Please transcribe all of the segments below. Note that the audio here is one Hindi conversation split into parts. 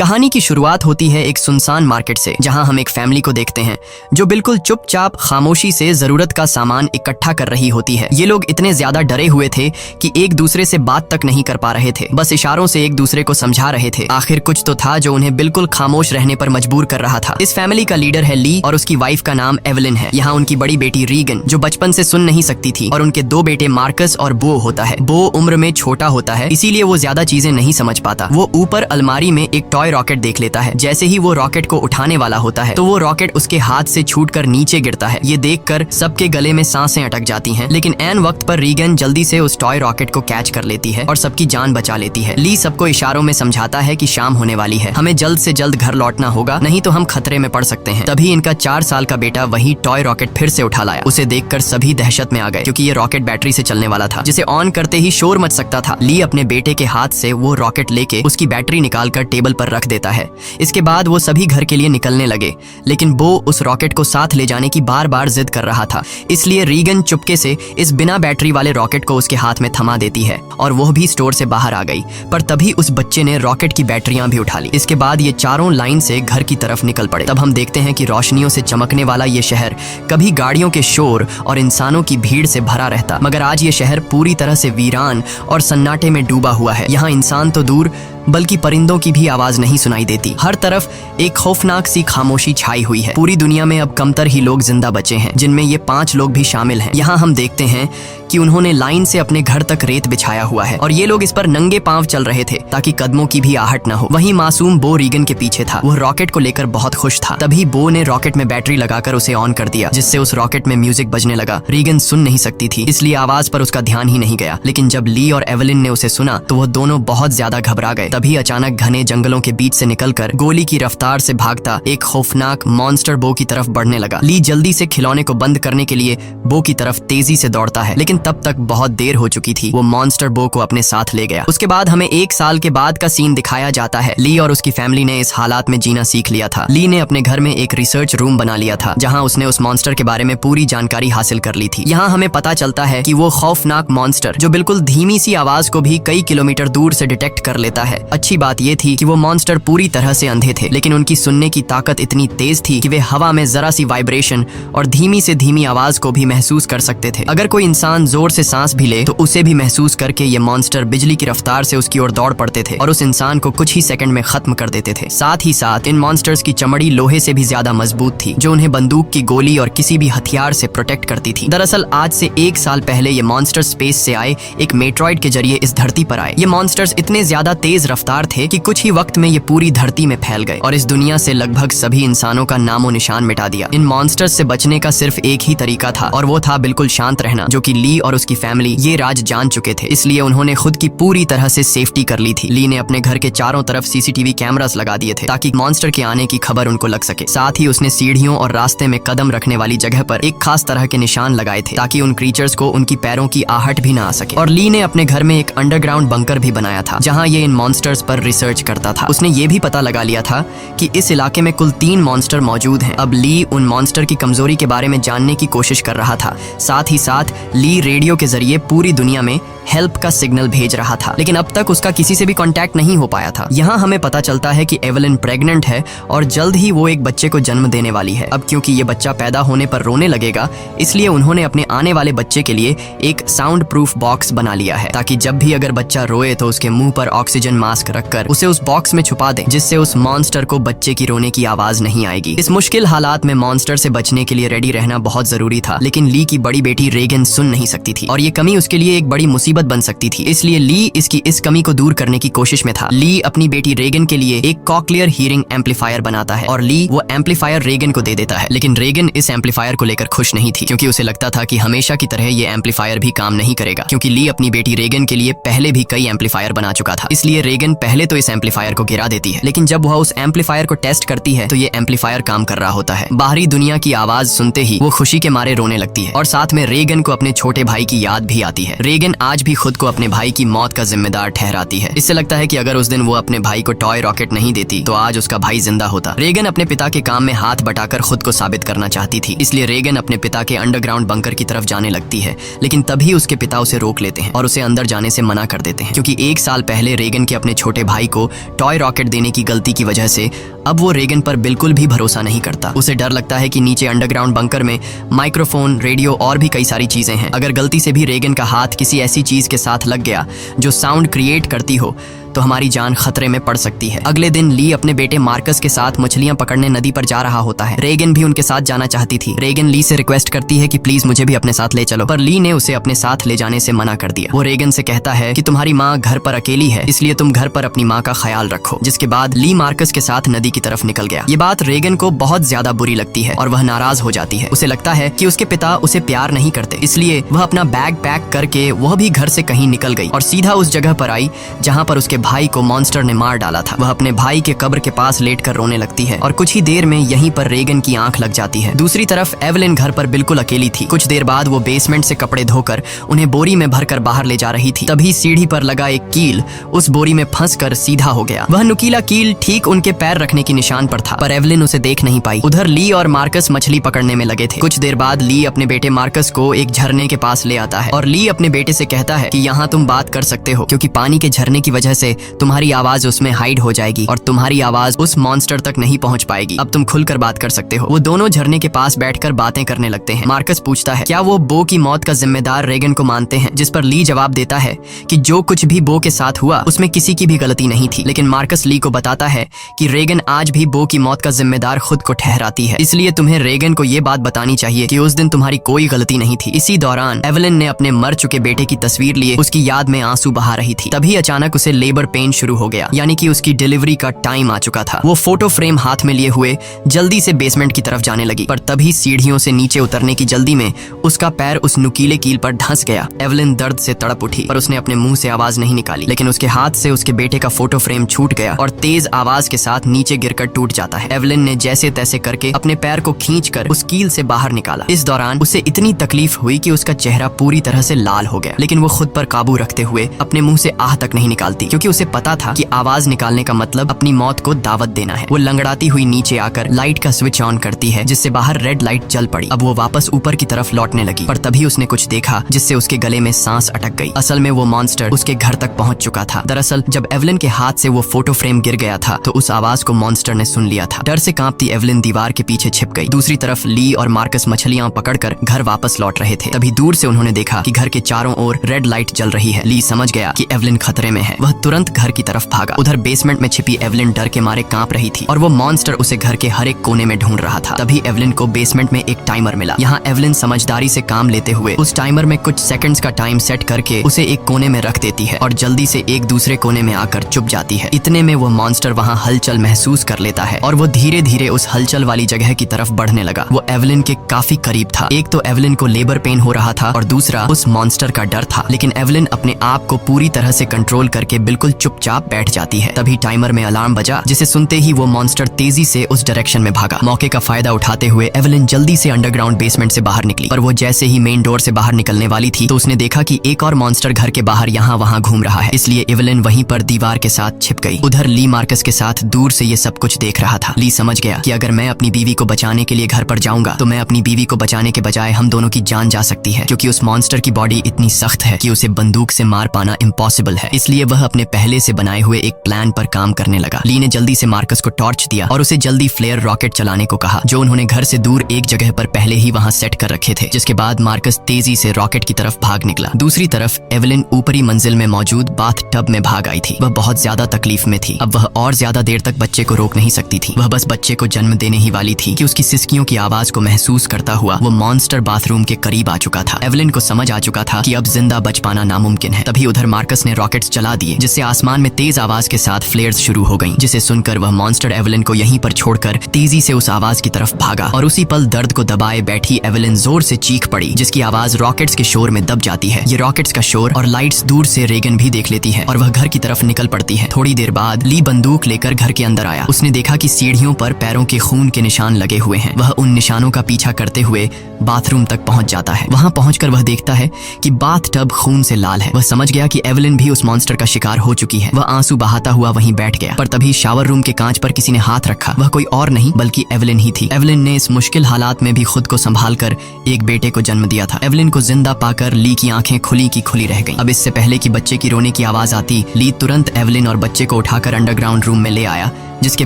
कहानी की शुरुआत होती है एक सुनसान मार्केट से, जहां हम एक फैमिली को देखते हैं जो बिल्कुल चुपचाप खामोशी से जरूरत का सामान इकट्ठा कर रही होती है। ये लोग इतने ज्यादा डरे हुए थे कि एक दूसरे से बात तक नहीं कर पा रहे थे, बस इशारों से एक दूसरे को समझा रहे थे। आखिर कुछ तो था जो उन्हें बिल्कुल खामोश रहने पर मजबूर कर रहा था। इस फैमिली का लीडर है ली और उसकी वाइफ का नाम एवलिन है। यहाँ उनकी बड़ी बेटी रीगन जो बचपन से सुन नहीं सकती थी, और उनके दो बेटे मार्कस और बो होता है। बो उम्र में छोटा होता है, इसीलिए वो ज्यादा चीजें नहीं समझ पाता। वो ऊपर अलमारी में एक टॉय रॉकेट देख लेता है। जैसे ही वो रॉकेट को उठाने वाला होता है तो वो रॉकेट उसके हाथ से छूटकर नीचे गिरता है। ये देखकर सबके गले में सांसें अटक जाती हैं, लेकिन ऐन वक्त पर रीगन जल्दी से उस टॉय रॉकेट को कैच कर लेती है और सबकी जान बचा लेती है। ली सबको इशारों में समझाता है कि शाम होने वाली है, हमें जल्द से जल्द घर लौटना होगा, नहीं तो हम खतरे में पड़ सकते हैं। तभी इनका 4 साल का बेटा वही टॉय रॉकेट फिर से उठा लाया। उसे देखकर सभी दहशत में आ गए, क्योंकि ये रॉकेट बैटरी से चलने वाला था, जिसे ऑन करते ही शोर मच सकता था। ली अपने बेटे के हाथ से वो रॉकेट लेके उसकी बैटरी निकालकर टेबल पर रख देता है। इसके बाद वो सभी घर के लिए निकलने लगे, लेकिन बो उस रॉकेट को साथ ले जाने की बार बार जिद कर रहा था। इसलिए रीगन चुपके से इस बिना बैटरी वाले रॉकेट को उसके हाथ में थमा देती है और वो भी स्टोर से बाहर आ गई। पर तभी उस बच्चे ने रॉकेट की बैटरियां भी उठा ली। इसके बाद ये चारों लाइन से घर की तरफ निकल पड़े। तब हम देखते हैं कि रोशनियों से चमकने वाला ये शहर कभी गाड़ियों के शोर और इंसानों की भीड़ से भरा रहता, मगर आज ये शहर पूरी तरह से वीरान और सन्नाटे में डूबा हुआ है। यहाँ इंसान तो दूर बल्कि परिंदों की भी आवाज नहीं सुनाई देती। हर तरफ एक खौफनाक सी खामोशी छाई हुई है। पूरी दुनिया में अब कमतर ही लोग जिंदा बचे हैं, जिनमें ये 5 लोग भी शामिल हैं। यहाँ हम देखते हैं कि उन्होंने लाइन से अपने घर तक रेत बिछाया हुआ है और ये लोग इस पर नंगे पांव चल रहे थे ताकि कदमों की भी आहट न हो। वहीं मासूम बो रीगन के पीछे था। वह रॉकेट को लेकर बहुत खुश था। तभी बो ने रॉकेट में बैटरी लगाकर उसे ऑन कर दिया, जिससे उस रॉकेट में म्यूजिक बजने लगा। रीगन सुन नहीं सकती थी, इसलिए आवाज पर उसका ध्यान ही नहीं गया, लेकिन जब ली और एवलिन ने उसे सुना तो वो दोनों बहुत ज्यादा घबरा गए। तभी अचानक घने जंगलों के बीच से निकलकर गोली की रफ्तार से भागता एक खौफनाक मॉन्स्टर बो की तरफ बढ़ने लगा। ली जल्दी से खिलौने को बंद करने के लिए बो की तरफ तेजी से दौड़ता है, लेकिन तब तक बहुत देर हो चुकी थी। वो मॉन्स्टर बो को अपने साथ ले गया। उसके बाद हमें 1 साल के बाद का सीन दिखाया जाता है। ली और उसकी फैमिली ने इस हालात में जीना सीख लिया था। ली ने अपने घर में एक रिसर्च रूम बना लिया था, जहां उसने उस मॉन्स्टर के बारे में पूरी जानकारी हासिल कर ली थी। यहाँ हमें पता चलता है कि वो खौफनाक मॉन्स्टर जो बिल्कुल धीमी सी आवाज को भी कई किलोमीटर दूर से डिटेक्ट कर लेता है। अच्छी बात ये थी कि वो मॉन्स्टर पूरी तरह से अंधे थे, लेकिन उनकी सुनने की ताकत इतनी तेज थी कि वे हवा में जरा सी वाइब्रेशन और धीमी से धीमी आवाज को भी महसूस कर सकते थे। अगर कोई इंसान जोर से सांस भी ले तो उसे भी महसूस करके ये मॉन्स्टर बिजली की रफ्तार से उसकी ओर दौड़ पड़ते थे और उस इंसान को कुछ ही सेकंड में खत्म कर देते थे। साथ ही साथ इन मॉन्स्टर्स की चमड़ी लोहे से भी ज्यादा मजबूत थी, जो उन्हें बंदूक की गोली और किसी भी हथियार से प्रोटेक्ट करती थी। दरअसल आज से 1 साल पहले ये मॉन्स्टर स्पेस से आए एक मेट्रॉइड के जरिए इस धरती पर आए। ये मॉन्स्टर्स इतने ज्यादा तेज रफ्तार थे कि कुछ ही वक्त में ये पूरी धरती में फैल गए और इस दुनिया से लगभग सभी इंसानों का नामो निशान मिटा दिया। इन मॉन्स्टर्स से बचने का सिर्फ एक ही तरीका था, और वो था बिल्कुल शांत रहना, जो कि ली और उसकी फैमिली ये राज जान चुके थे। इसलिए उन्होंने खुद की पूरी तरह से सेफ्टी कर ली थी। ली ने अपने घर के चारों तरफ सीसीटीवी कैमरास लगा दिए थे ताकि मॉन्स्टर के आने की खबर उनको लग सके। साथ ही उसने सीढ़ियों और रास्ते में कदम रखने वाली जगह पर एक खास तरह के निशान लगाए थे ताकि उन क्रीचर्स को उनकी पैरों की आहट भी ना आ सके। और ली ने अपने घर में एक अंडरग्राउंड बंकर भी बनाया था, जहाँ ये इन मॉन्स्टर्स पर रिसर्च करता था। उसने ये भी पता लगा लिया था कि इस इलाके में कुल 3 मॉन्स्टर मौजूद हैं। अब ली उन मॉन्स्टर की कमजोरी के बारे में जानने की कोशिश कर रहा था। साथ ही साथ ली रेडियो के जरिए पूरी दुनिया में हेल्प का सिग्नल भेज रहा था, लेकिन अब तक उसका किसी से भी कांटेक्ट नहीं हो पाया था। यहाँ हमें पता चलता है कि एवलिन प्रेग्नेंट है और जल्द ही वो एक बच्चे को जन्म देने वाली है। अब क्योंकि ये बच्चा पैदा होने पर रोने लगेगा, इसलिए उन्होंने अपने आने वाले बच्चे के लिए एक साउंड प्रूफ बॉक्स बना लिया है, ताकि जब भी अगर बच्चा रोए तो उसके मुंह पर ऑक्सीजन मास्क रखकर उसे उस बॉक्स में छुपा दें, जिससे उस मॉन्स्टर को बच्चे की रोने की आवाज नहीं आएगी। इस मुश्किल हालात में मॉन्स्टर से बचने के लिए रेडी रहना बहुत जरूरी था, लेकिन ली की बड़ी बेटी रीगन सुन नहीं सकती थी और ये कमी उसके लिए एक बड़ी मुसीबत बन सकती थी। इसलिए ली इसकी इस कमी को दूर करने की कोशिश में था। ली अपनी बेटी रीगन के लिए एक कॉक्लियर हीरिंग एम्पलीफायर बनाता है और ली वो एम्पलीफायर रीगन को दे देता है। लेकिन रीगन इस एम्पलीफायर को लेकर खुश नहीं थी, क्योंकि उसे लगता था कि हमेशा की तरह ये एम्पलीफायर भी काम नहीं करेगा, क्योंकि ली अपनी बेटी रीगन के लिए पहले भी कई एम्पलीफायर बना चुका था। इसलिए रीगन पहले तो इस एम्पलीफायर को गिरा देती है, लेकिन जब वह उस एम्पलीफायर को टेस्ट करती है तो ये एम्पलीफायर काम कर रहा होता है। बाहरी दुनिया की आवाज सुनते ही वो खुशी के मारे रोने लगती है और साथ में रीगन को अपने छोटे भाई की याद भी आती है। रीगन आज भी खुद को अपने भाई की मौत का जिम्मेदार ठहराती है। इससे लगता है कि अगर उस दिन वो अपने भाई को टॉय रॉकेट नहीं देती तो आज उसका भाई जिंदा होता। रीगन अपने पिता के काम में हाथ बटाकर खुद को साबित करना चाहती थी, इसलिए रीगन अपने पिता के अंडरग्राउंड बंकर की तरफ जाने लगती है, लेकिन तभी उसके पिता उसे रोक लेते हैं और उसे अंदर जाने से मना कर देते हैं, क्योंकि 1 साल पहले रीगन के अपने छोटे भाई को टॉय रॉकेट देने की गलती की वजह से अब वो रेगन पर बिल्कुल भी भरोसा नहीं करता। उसे डर लगता है कि नीचे अंडरग्राउंड बंकर में माइक्रोफोन, रेडियो और भी कई सारी चीजें हैं। अगर गलती से भी रेगन का हाथ किसी ऐसी चीज के साथ लग गया जो साउंड क्रिएट करती हो तो हमारी जान खतरे में पड़ सकती है। अगले दिन ली अपने बेटे मार्कस के साथ मछलियां पकड़ने नदी पर जा रहा होता है। रेगन भी उनके साथ जाना चाहती थी। रेगन ली से रिक्वेस्ट करती है कि प्लीज मुझे भी अपने साथ ले चलो, पर ली ने उसे अपने साथ ले जाने से मना कर दिया। वो रेगन से कहता है कि तुम्हारी माँ घर पर अकेली है, इसलिए तुम घर पर अपनी माँ का ख्याल रखो। जिसके बाद ली मार्कस के साथ नदी की तरफ निकल गया। ये बात रेगन को बहुत ज्यादा बुरी लगती है और वह नाराज हो जाती है। उसे लगता है कि उसके पिता उसे प्यार नहीं करते, इसलिए वह अपना बैग पैक करके वह भी घर से कहीं निकल गई और सीधा उस जगह पर आई जहाँ पर उसके भाई को मॉन्स्टर ने मार डाला था। वह अपने भाई के कब्र के पास लेटकर रोने लगती है और कुछ ही देर में यहीं पर रेगन की आंख लग जाती है। दूसरी तरफ एवलिन घर पर बिल्कुल अकेली थी। कुछ देर बाद वो बेसमेंट से कपड़े धोकर उन्हें बोरी में भरकर बाहर ले जा रही थी। तभी सीढ़ी पर लगा एक कील उस बोरी में फंसकर सीधा हो गया। वह नुकीला कील ठीक उनके पैर रखने की निशान पर था, पर एवलिन उसे देख नहीं पाई। उधर ली और मार्कस मछली पकड़ने में लगे थे। कुछ देर बाद ली अपने बेटे मार्कस को एक झरने के पास ले आता है और ली अपने बेटे से कहता है कि यहाँ तुम बात कर सकते हो, क्योंकि पानी के झरने की वजह से तुम्हारी आवाज उसमें हाइड हो जाएगी और तुम्हारी आवाज उस मॉन्स्टर तक नहीं पहुंच पाएगी। अब तुम खुलकर बात कर सकते हो। वो दोनों झरने के पास बैठकर बातें करने लगते हैं। मार्कस पूछता है क्या वो बो की मौत का जिम्मेदार रेगन को मानते हैं, जिस पर ली जवाब देता है कि जो कुछ भी बो के साथ हुआ उसमें किसी की भी गलती नहीं थी। लेकिन मार्कस ली को बताता है कि रेगन आज भी बो की मौत का जिम्मेदार खुद को ठहराती है, इसलिए तुम्हें रेगन को ये बात बतानी चाहिए कि उस दिन तुम्हारी कोई गलती नहीं थी। इसी दौरान एवलिन ने अपने मर चुके बेटे की तस्वीर लिए उसकी याद में आंसू बहा रही थी। तभी अचानक उसे लेबर पेन शुरू हो गया, यानी कि उसकी डिलीवरी का टाइम आ चुका था। वो फोटो फ्रेम हाथ में लिए हुए जल्दी से बेसमेंट की तरफ जाने लगी, पर तभी सीढ़ियों से नीचे उतरने की जल्दी में उसका पैर उस नुकीले कील पर धंस गया। एवलिन दर्द से तड़प उठी, पर उसने अपने मुंह से आवाज नहीं निकाली। लेकिन उसके हाथ से उसके बेटे का फोटो फ्रेम छूट गया और तेज आवाज के साथ नीचे गिरकर टूट जाता है। एवलिन ने जैसे तैसे करके अपने पैर को खींचकर उस कील से बाहर निकाला। इस दौरान उसे इतनी तकलीफ हुई कि उसका चेहरा पूरी तरह से लाल हो गया, लेकिन वो खुद पर काबू रखते हुए अपने मुंह से आह तक नहीं निकालती, क्योंकि उसे पता था कि आवाज निकालने का मतलब अपनी मौत को दावत देना है। वो लंगड़ाती हुई नीचे आकर लाइट का स्विच ऑन करती है, जिससे बाहर रेड लाइट जल पड़ी। अब वो वापस ऊपर की तरफ लौटने लगी, पर तभी उसने कुछ देखा जिससे उसके गले में सांस अटक गई। असल में वो मॉन्स्टर उसके घर तक पहुंच चुका था। दरअसल जब एवलिन के हाथ से वो फोटो फ्रेम गिर गया था तो उस आवाज को मॉन्स्टर ने सुन लिया था। डर से कांपती एवलिन दीवार के पीछे छिप गई। दूसरी तरफ ली और मार्कस मछलियां पकड़कर घर वापस लौट रहे थे। तभी दूर से उन्होंने देखा कि घर के चारों ओर रेड लाइट जल रही है। ली समझ गया कि एवलिन खतरे में है। वह तुरंत घर की तरफ भागा। उधर बेसमेंट में छिपी एवलिन डर के मारे कांप रही थी और वो मॉन्स्टर उसे घर के हर एक कोने में ढूंढ रहा था। तभी एवलिन को बेसमेंट में एक टाइमर मिला। यहाँ एवलिन समझदारी से काम लेते हुए उस टाइमर में कुछ सेकंड्स का टाइम सेट करके उसे एक कोने में रख देती है और जल्दी से एक दूसरे कोने में आकर चुप जाती है। इतने में वो मॉन्स्टर वहाँ हलचल महसूस कर लेता है और वो धीरे धीरे उस हलचल वाली जगह की तरफ बढ़ने लगा। वो एवलिन के काफी करीब था। एक तो एवलिन को लेबर पेन हो रहा था और दूसरा उस मॉन्स्टर का डर था। लेकिन एवलिन अपने आप को पूरी तरह से कंट्रोल करके बिल्कुल चुपचाप बैठ जाती है। तभी टाइमर में अलार्म बजा, जिसे सुनते ही वो मॉन्स्टर तेजी से उस डायरेक्शन में भागा। मौके का फायदा उठाते हुए एवलिन जल्दी से अंडरग्राउंड बेसमेंट से बाहर निकली, पर वो जैसे ही मेन डोर से बाहर निकलने वाली थी तो उसने देखा कि एक और मॉन्स्टर घर के बाहर यहाँ वहाँ घूम रहा है। इसलिए एवलिन वहीं पर दीवार के साथ छिप गई। उधर ली मार्कस के साथ दूर से ये सब कुछ देख रहा था। ली समझ गया कि अगर मैं अपनी बीवी को बचाने के लिए घर पर जाऊंगा तो मैं अपनी बीवी को बचाने के बजाय हम दोनों की जान जा सकती है, क्योंकि उस मॉन्स्टर की बॉडी इतनी सख्त है कि उसे बंदूक से मार पाना इम्पॉसिबल है। इसलिए वह अपने पहले से बनाए हुए एक प्लान पर काम करने लगा। ली ने जल्दी से मार्कस को टॉर्च दिया और उसे जल्दी फ्लेयर रॉकेट चलाने को कहा, जो उन्होंने घर से दूर एक जगह पर पहले ही वहां सेट कर रखे थे। जिसके बाद मार्कस तेजी से रॉकेट की तरफ भाग निकला। दूसरी तरफ एवलिन ऊपरी मंजिल में मौजूद बाथ टब में भाग आई थी। वह बहुत ज्यादा तकलीफ में थी। अब वह और ज्यादा देर तक बच्चे को रोक नहीं सकती थी। वह बस बच्चे को जन्म देने ही वाली थी कि उसकी सिसकियों की आवाज को महसूस करता हुआ वो मॉन्स्टर बाथरूम के करीब आ चुका था। एवलिन को समझ आ चुका था कि अब जिंदा बच पाना नामुमकिन है। तभी उधर मार्कस ने रॉकेट्स चला दिए, जिससे आसमान में तेज आवाज के साथ फ्लेयर्स शुरू हो गईं, जिसे सुनकर वह मॉन्स्टर एवलिन को यहीं पर छोड़कर तेजी से उस आवाज की तरफ भागा और उसी पल दर्द को दबाए बैठी एवलिन जोर से चीख पड़ी, जिसकी आवाज रॉकेट्स के शोर में दब जाती है। ये रॉकेट्स का शोर और लाइट्स दूर से रेगन भी देख लेती है और वह घर की तरफ निकल पड़ती है। थोड़ी देर बाद ली बंदूक लेकर घर के अंदर आया। उसने देखा कि सीढ़ियों पर पैरों के खून के निशान लगे हुए हैं। वह उन निशानों का पीछा करते हुए बाथरूम तक पहुंच जाता है। वहां पहुंचकर वह देखता है कि बाथ टब खून से लाल है। वह समझ गया कि एवलिन भी उस मॉन्स्टर का शिकार हो हो चुकी है। वह आंसू बहाता हुआ वहीं बैठ गया, पर तभी शावर रूम के कांच पर किसी ने हाथ रखा। वह कोई और नहीं बल्कि एवलिन ही थी। एवलिन ने इस मुश्किल हालात में भी खुद को संभाल कर एक बेटे को जन्म दिया था। एवलिन को जिंदा पाकर ली की आंखें खुली की खुली रह गईं। अब इससे पहले कि बच्चे की रोने की आवाज आती, ली तुरंत एवलिन और बच्चे को उठाकर अंडरग्राउंड रूम में ले आया, जिसके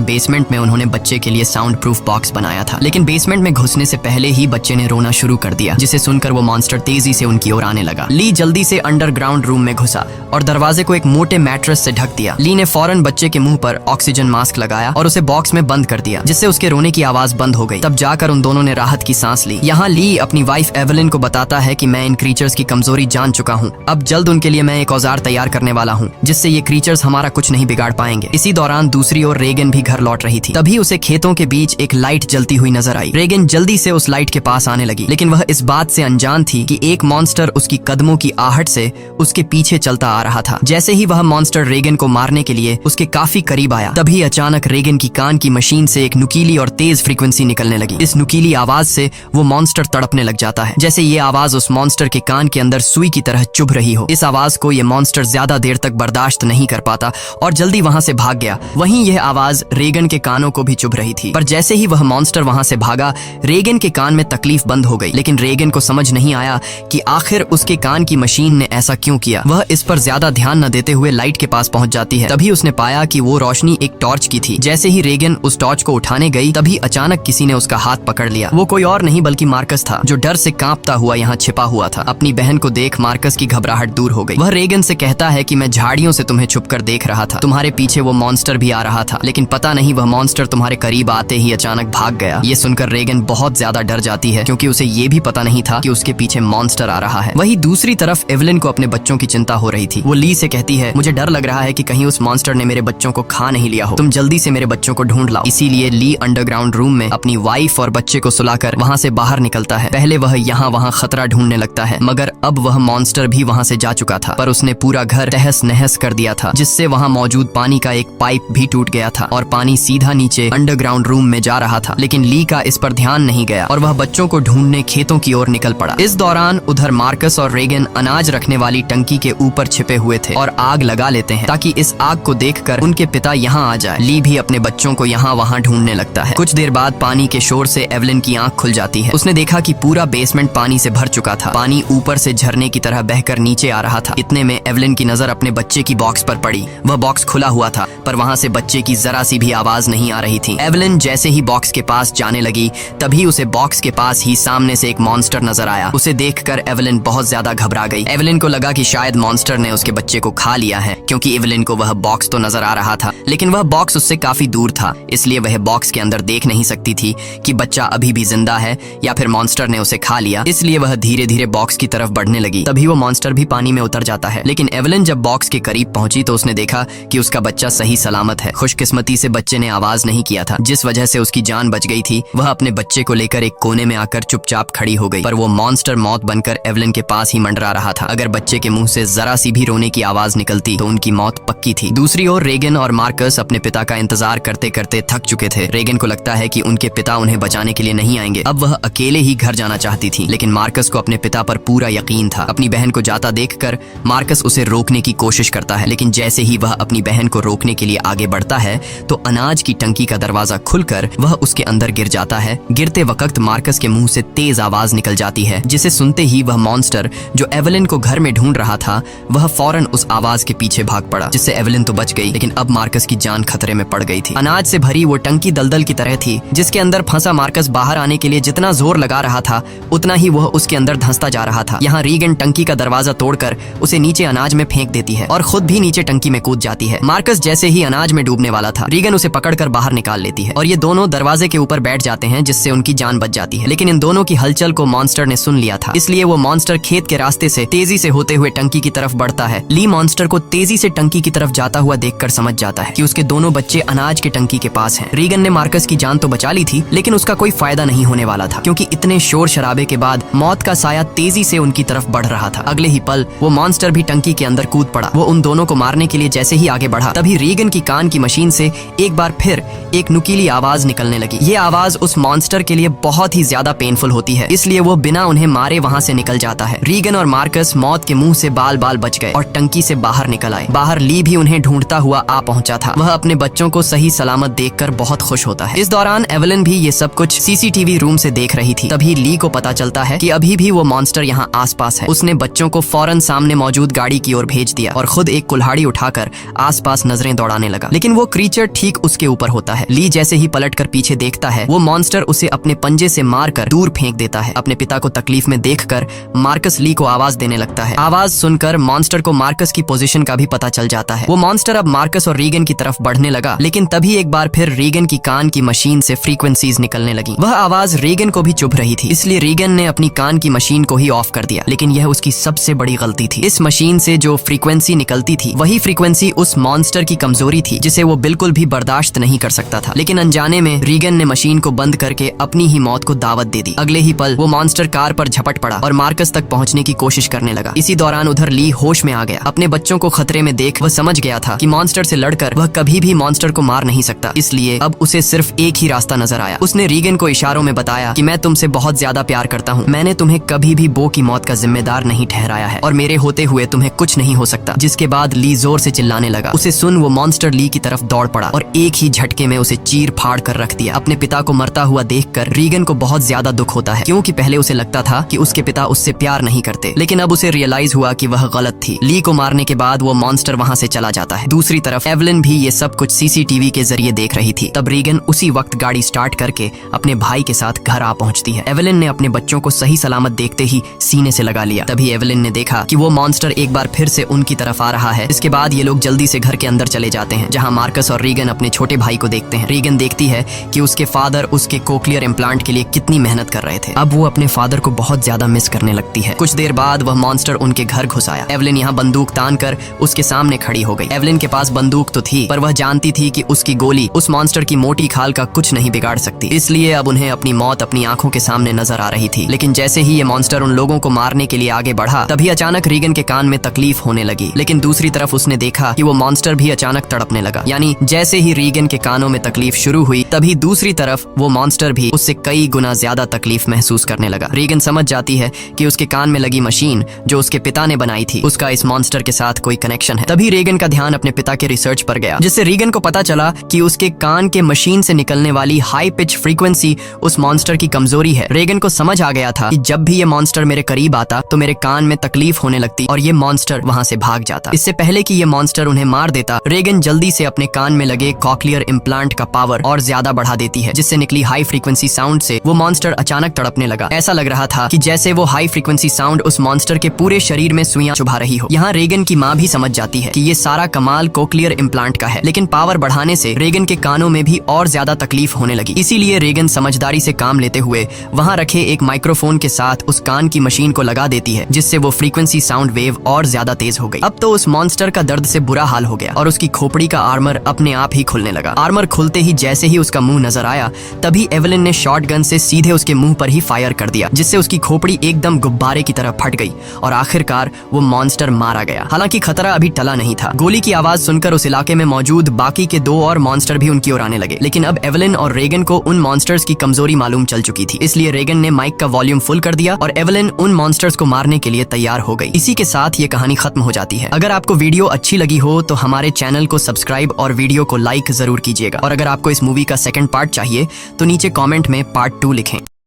बेसमेंट में उन्होंने बच्चे के लिए साउंड प्रूफ बॉक्स बनाया था। लेकिन बेसमेंट में घुसने से पहले ही बच्चे ने रोना शुरू कर दिया, जिसे सुनकर वो मॉन्स्टर तेजी से उनकी ओर आने लगा। ली जल्दी से अंडरग्राउंड रूम में घुसा और दरवाजे को एक मोटे मैट्रेस से ढक दिया। ली ने फौरन बच्चे के मुंह पर ऑक्सीजन मास्क लगाया और उसे बॉक्स में बंद कर दिया, जिससे उसके रोने की आवाज बंद हो गई। तब जाकर उन दोनों ने राहत की सांस ली। यहाँ ली अपनी वाइफ एवलिन को बताता है कि मैं इन क्रीचर्स की कमजोरी जान चुका हूँ। अब जल्द उनके लिए मैं एक औजार तैयार करने वाला हूँ, जिससे ये क्रीचर्स हमारा कुछ नहीं बिगाड़ पाएंगे। इसी दौरान दूसरी ओर रेगन भी घर लौट रही थी। तभी उसे खेतों के बीच एक लाइट जलती हुई नजर आई। रेगन जल्दी से उस लाइट के पास आने लगी, लेकिन वह इस बात से अनजान थी कि एक मॉन्स्टर उसकी कदमों की आहट से उसके पीछे चलता आ रहा था। जैसे ही वह मॉन्स्टर रेगन को मारने के लिए उसके काफी करीब आया, तभी अचानक रेगन की कान की मशीन से एक नुकीली और तेज फ्रीक्वेंसी निकलने लगी। इस नुकीली आवाज से वो मॉन्स्टर तड़पने लग जाता है, जैसे ये आवाज उस मॉन्स्टर के कान के अंदर सुई की तरह चुभ रही हो। इस आवाज को ये मॉन्स्टर ज्यादा देर तक बर्दाश्त नहीं कर पाता और जल्दी वहां से भाग गया। वहीं यह आवाज रेगन के कानों को भी चुभ रही थी, पर जैसे ही वह मॉन्स्टर वहां से भागा, रेगन के कान में तकलीफ बंद हो गई। लेकिन रेगन को समझ नहीं आया कि आखिर उसके कान की मशीन ने ऐसा क्यों किया। वह इस पर ज्यादा ध्यान न देते हुए लाइट के पास पहुंच जाती है। तभी उसने पाया कि वो रोशनी एक टॉर्च की थी। जैसे ही रेगन उस टॉर्च को उठाने गई, तभी अचानक किसी ने उसका हाथ पकड़ लिया। वो कोई और नहीं बल्कि मार्कस था, जो डर से कांपता हुआ यहाँ छिपा हुआ था। अपनी बहन को देख मार्कस की घबराहट दूर हो गई। वह रेगन से कहता है कि मैं झाड़ियों से तुम्हें छुपकर देख रहा था, तुम्हारे पीछे वो मॉन्स्टर भी आ रहा था, लेकिन पता नहीं वह मॉन्स्टर तुम्हारे करीब आते ही अचानक भाग गया। ये सुनकर रेगन बहुत ज्यादा डर जाती है, क्योंकि उसे ये भी पता नहीं था कि उसके पीछे मॉन्स्टर आ रहा है। वहीं दूसरी तरफ एवलिन को अपने बच्चों की चिंता हो रही थी। वो ली से कहती है, मुझे डर लग रहा है कि कहीं उस मॉन्स्टर ने मेरे बच्चों को खा नहीं लिया हो, तुम जल्दी से मेरे बच्चों को ढूंढ लाओ। इसीलिए ली अंडरग्राउंड रूम में अपनी वाइफ और बच्चे को सुलाकर वहाँ से बाहर निकलता है। पहले वह यहाँ वहाँ खतरा ढूंढने लगता है, मगर अब वह मॉन्स्टर भी वहाँ से जा चुका था। पर उसने पूरा घर तहस नहस कर दिया था, जिससे वहाँ मौजूद पानी का एक पाइप भी टूट गया था और पानी सीधा नीचे अंडरग्राउंड रूम में जा रहा था। लेकिन ली का इस पर ध्यान नहीं गया और वह बच्चों को ढूंढने खेतों की ओर निकल पड़ा। इस दौरान उधर मार्कस और रेगन अनाज रखने वाली टंकी के ऊपर छिपे हुए थे और आग लगा लेते हैं, ताकि इस आग को देखकर उनके पिता यहाँ आ जाए। ली भी अपने बच्चों को यहाँ वहाँ ढूंढने लगता है। कुछ देर बाद पानी के शोर से एवलिन की आंख खुल जाती है। उसने देखा कि पूरा बेसमेंट पानी से भर चुका था। पानी ऊपर से झरने की तरह बहकर नीचे आ रहा था। इतने में एवलिन की नजर अपने बच्चे की बॉक्स पर पड़ी। वह बॉक्स खुला हुआ था, पर वहाँ से बच्चे की जरा सी भी आवाज नहीं आ रही थी। एवलिन जैसे ही बॉक्स के पास जाने लगी, तभी उसे बॉक्स के पास ही सामने से एक मॉन्स्टर नजर आया। उसे देखकर एवलिन बहुत ज्यादा घबरा गई। एवलिन को लगा कि शायद मॉन्स्टर ने उसके बच्चे को खा लिया है, क्योंकि एवलिन को वह बॉक्स तो नजर आ रहा था, लेकिन वह बॉक्स उससे काफी दूर था, इसलिए वह बॉक्स के अंदर देख नहीं सकती थी कि बच्चा अभी भी जिंदा है या फिर मॉन्स्टर ने उसे खा लिया। इसलिए वह धीरे धीरे बॉक्स की तरफ बढ़ने लगी। तभी वो मॉन्स्टर भी पानी में उतर जाता है। लेकिन एवलिन जब बॉक्स के करीब पहुंची तो उसने देखा कि उसका बच्चा सही सलामत है। खुशकिस्मती से बच्चे ने आवाज नहीं किया था, जिस वजह से उसकी जान बच गई थी। वह अपने बच्चे को लेकर एक कोने में आकर चुपचाप खड़ी हो गई, पर वो मॉन्स्टर मौत बनकर एवलिन के पास ही मंडरा रहा था। अगर बच्चे के मुंह से जरा सी भी रोने की आवाज निकलती तो उनकी मौत पक्की थी। दूसरी ओर रेगन और मार्कस अपने पिता का इंतजार करते करते थक चुके थे। रेगन को लगता है कि उनके पिता उन्हें बचाने के लिए नहीं आएंगे। अब वह अकेले ही घर जाना चाहती थी, लेकिन मार्कस को अपने पिता पर पूरा यकीन था। अपनी बहन को जाता देखकर मार्कस उसे रोकने की कोशिश करता है, लेकिन जैसे ही वह अपनी बहन को रोकने के लिए आगे बढ़ता है तो अनाज की टंकी का दरवाजा खुलकर वह उसके अंदर गिर जाता है। गिरते वक्त मार्कस के मुंह से तेज आवाज निकल जाती है, जिसे सुनते ही वह मॉन्स्टर जो एवलिन को घर में ढूंढ रहा था, वह फौरन उस आवाज के पीछे भाग पड़ा, जिससे एवलिन तो बच गई, लेकिन अब मार्कस की जान खतरे में पड़ गई थी। अनाज से भरी वो टंकी दलदल की तरह थी, जिसके अंदर फंसा मार्कस बाहर आने के लिए जितना जोर लगा रहा था, उतना ही वह उसके अंदर धंसता जा रहा था। यहाँ रेगन टंकी का दरवाजा तोड़कर उसे नीचे अनाज में फेंक देती है और खुद भी नीचे टंकी में कूद जाती है। मार्कस जैसे ही अनाज में डूबने वाला था, रेगन उसे पकड़कर बाहर निकाल लेती है और ये दोनों दरवाजे के ऊपर बैठ जाते हैं, जिससे उनकी जान बच जाती है। लेकिन इन दोनों की हलचल को मॉन्स्टर ने सुन लिया था, इसलिए वो मॉन्स्टर खेत के रास्ते से तेजी से होते हुए टंकी की तरफ बढ़ता है। ली मॉन्स्टर को तेजी से टंकी की तरफ जाता हुआ देखकर समझ जाता है कि उसके दोनों बच्चे अनाज के टंकी के पास हैं। रेगन ने मार्कस की जान तो बचा ली थी, लेकिन उसका कोई फायदा नहीं होने वाला था, क्योंकि इतने शोर शराबे के बाद मौत का साया तेजी से उनकी तरफ बढ़ रहा था। अगले ही पल वो मॉन्स्टर भी टंकी के अंदर कूद पड़ा। वो उन दोनों को मारने के लिए जैसे ही आगे बढ़ा, तभी रेगन की कान की मशीन से एक बार फिर एक नुकीली आवाज निकलने लगी। ये आवाज उस मॉन्स्टर के लिए बहुत ही ज्यादा पेनफुल होती है, इसलिए वो बिना उन्हें मारे वहाँ से निकल जाता है। रीगन और मार्कस मौत के मुंह से बाल बाल बच गए और टंकी से बाहर निकल आए। बाहर ली भी उन्हें ढूंढता हुआ आ पहुंचा था। वह अपने बच्चों को सही सलामत देखकर बहुत खुश होता है। इस दौरान एवलिन भी ये सब कुछ सीसीटीवी रूम से देख रही थी। तभी ली को पता चलता है कि अभी भी वो मॉन्स्टर यहाँ आसपास है। उसने बच्चों को फौरन सामने मौजूद गाड़ी की ओर भेज दिया और खुद एक कुल्हाड़ी उठाकर आसपास नजरें दौड़ाने लगा, लेकिन वो क्रीचर ठीक उसके ऊपर होता है। ली जैसे ही पलटकर पीछे देखता है, वो मॉन्स्टर उसे अपने पंजे से मारकर दूर फेंक देता है। अपने पिता को तकलीफ में देखकर मार्कस ली को आवाज देने लगता है। आवाज सुनकर मॉन्स्टर को मार्कस की पोजीशन का भी पता चल जाता है। वो मॉन्स्टर अब मार्कस और रीगन की तरफ बढ़ने लगा, लेकिन तभी एक बार फिर रीगन की कान की मशीन से फ्रीक्वेंसीज निकलने लगी। वह आवाज रीगन को भी चुभ रही थी, इसलिए रीगन ने अपनी कान की मशीन को ही ऑफ कर दिया, लेकिन यह उसकी सबसे बड़ी गलती थी। इस मशीन से जो फ्रीक्वेंसी निकलती थी वही फ्रीक्वेंसी उस मॉन्स्टर की कमजोरी थी, जिसे वो बिल्कुल भी बर्दाश्त नहीं कर सकता था। लेकिन अनजाने में रीगन ने मशीन को बंद करके अपनी ही मौत को दावत दे दी। अगले ही पल वो मॉन्स्टर कार पर झपट पड़ा और मार्कस तक पहुंचने की कोशिश करने लगा। इसी दौरान उधर ली होश में आ गया। अपने बच्चों को खतरे में देख वह समझ गया था कि मॉन्स्टर से लड़कर वह कभी भी मॉन्स्टर को मार नहीं सकता, इसलिए अब उसे सिर्फ एक ही रास्ता नजर आया। उसने रीगन को इशारों में बताया कि मैं तुमसे बहुत ज्यादा प्यार करता हूँ, मैंने तुम्हें कभी भी बो की मौत का जिम्मेदार नहीं ठहराया है और मेरे होते हुए तुम्हें कुछ नहीं हो सकता। जिसके बाद ली जोर से चिल्लाने लगा। उसे सुन वो मॉन्स्टर ली की तरफ दौड़ पड़ा और एक ही झटके में उसे चीर फाड़ कर रख दिया। अपने पिता को मरता हुआ देखकर रीगन को बहुत ज्यादा दुख होता है, क्योंकि पहले उसे लगता था कि उसके पिता उससे प्यार नहीं करते, लेकिन अब उसे रियलाइज हुआ कि वह गलत थी। ली को मारने के बाद वो मॉन्स्टर वहाँ से चला जाता है। दूसरी तरफ एवलिन भी ये सब कुछ सीसीटीवी के जरिए देख रही थी। तब रीगन उसी वक्त गाड़ी स्टार्ट करके अपने भाई के साथ घर आ पहुंचती है। एवलिन ने अपने बच्चों को सही सलामत देखते ही सीने से लगा लिया। तभी एवलिन ने देखा कि वो मॉन्स्टर एक बार फिर से उनकी तरफ आ रहा है। इसके बाद ये लोग जल्दी से घर के अंदर चले जाते हैं, जहाँ मार्कस और रीगन अपने छोटे भाई को देखते हैं। रीगन देखती है कि उसके फादर उसके कोक्लियर इम्प्लांट के लिए कितनी मेहनत कर रहे थे। अब वो अपने फादर को बहुत ज्यादा मिस करने लगती है। कुछ देर बाद वह मॉन्स्टर उनके घर घुस आया। एवलिन यहाँ बंदूक तान कर उसके सामने खड़ी हो गई। एवलिन के पास बंदूक तो थी, पर वह जानती थी कि उसकी गोली उस मॉन्स्टर की मोटी खाल का कुछ नहीं बिगाड़ सकती, इसलिए अब उन्हें अपनी मौत अपनी आंखों के सामने नजर आ रही थी। लेकिन जैसे ही ये मॉन्स्टर उन लोगों को मारने के लिए आगे बढ़ा, तभी अचानक रीगन के कान में तकलीफ होने लगी। लेकिन दूसरी तरफ उसने देखा कि वो मॉन्स्टर भी अचानक तड़पने लगा। यानी जैसे ही रीगन के कानों में तकलीफ शुरू हुई, तभी दूसरी तरफ वो मॉन्स्टर भी उससे कई गुना ज्यादा तकलीफ महसूस करने लगा। रीगन समझ जाती है कि उसके कान में लगी मशीन जो उसके पिता ने बनाई थी, उसका इस मॉन्स्टर के साथ कोई कनेक्शन है। तभी रीगन का ध्यान अपने पिता के रिसर्च पर गया, जिससे रीगन को पता चला कि उसके कान के मशीन से निकलने वाली हाई पिच फ्रीक्वेंसी उस मॉन्स्टर की कमजोरी है। रीगन को समझ आ गया था कि जब भी ये मॉन्स्टर मेरे करीब आता तो मेरे कान में तकलीफ होने लगती और ये मॉन्स्टर वहाँ से भाग जाता। इससे पहले कि ये मॉन्स्टर उन्हें मार देता, रीगन जल्दी से अपने कान में लगे कॉक्लियर इम्प्लांट का पावर और ज्यादा बढ़ा देती है, जिससे निकली हाई फ्रीक्वेंसी साउंड से वो मॉन्स्टर अचानक तड़पने लगा। ऐसा लग रहा था कि जैसे वो हाई फ्रीक्वेंसी साउंड उस मॉन्स्टर के पूरे शरीर में सुइयां चुभा रही हो। यहाँ रीगन की माँ भी समझ जाती है कि ये सारा कमाल कोक्लियर इम्प्लांट का है, लेकिन पावर बढ़ाने से रीगन के कानों में भी और ज्यादा तकलीफ होने लगी। इसीलिए रीगन समझदारी से काम लेते हुए वहाँ रखे एक माइक्रोफोन के साथ उस कान की मशीन को लगा देती है, जिससे वो फ्रीक्वेंसी साउंड वेव और ज्यादा तेज हो गई। अब तो उस मॉन्स्टर का दर्द से बुरा हाल हो गया और उसकी खोपड़ी का आर्मर अपने आप ही खुलने लगा। आर्मर खुलते ही जैसे ही उसका मुंह नजर आया, तभी एवलिन ने शॉटगन से सीधे उसके मुंह पर ही फायर कर दिया, जिससे उसकी खोपड़ी एकदम गुब्बारे की तरह फट गई और आखिरकार वो मॉन्स्टर मारा गया। हालांकि खतरा अभी टला नहीं था। गोली की आवाज सुनकर उस इलाके में मौजूद बाकी के 2 और मॉन्स्टर भी उनकी ओर आने लगे, लेकिन अब एवलिन और रीगन को उन मॉन्स्टर्स की कमजोरी मालूम चल चुकी थी। इसलिए रीगन ने माइक का वॉल्यूम फुल कर दिया और एवलिन उन मॉन्स्टर्स को मारने के लिए तैयार हो गई। इसी के साथ ये कहानी खत्म हो जाती है। अगर आपको वीडियो अच्छी लगी हो तो हमारे चैनल को सब्सक्राइब और वीडियो को लाइक जरूर कीजिएगा। और अगर आपको इस मूवी का सेकंड पार्ट चाहिए तो नीचे कमेंट में पार्ट 2 लिखें।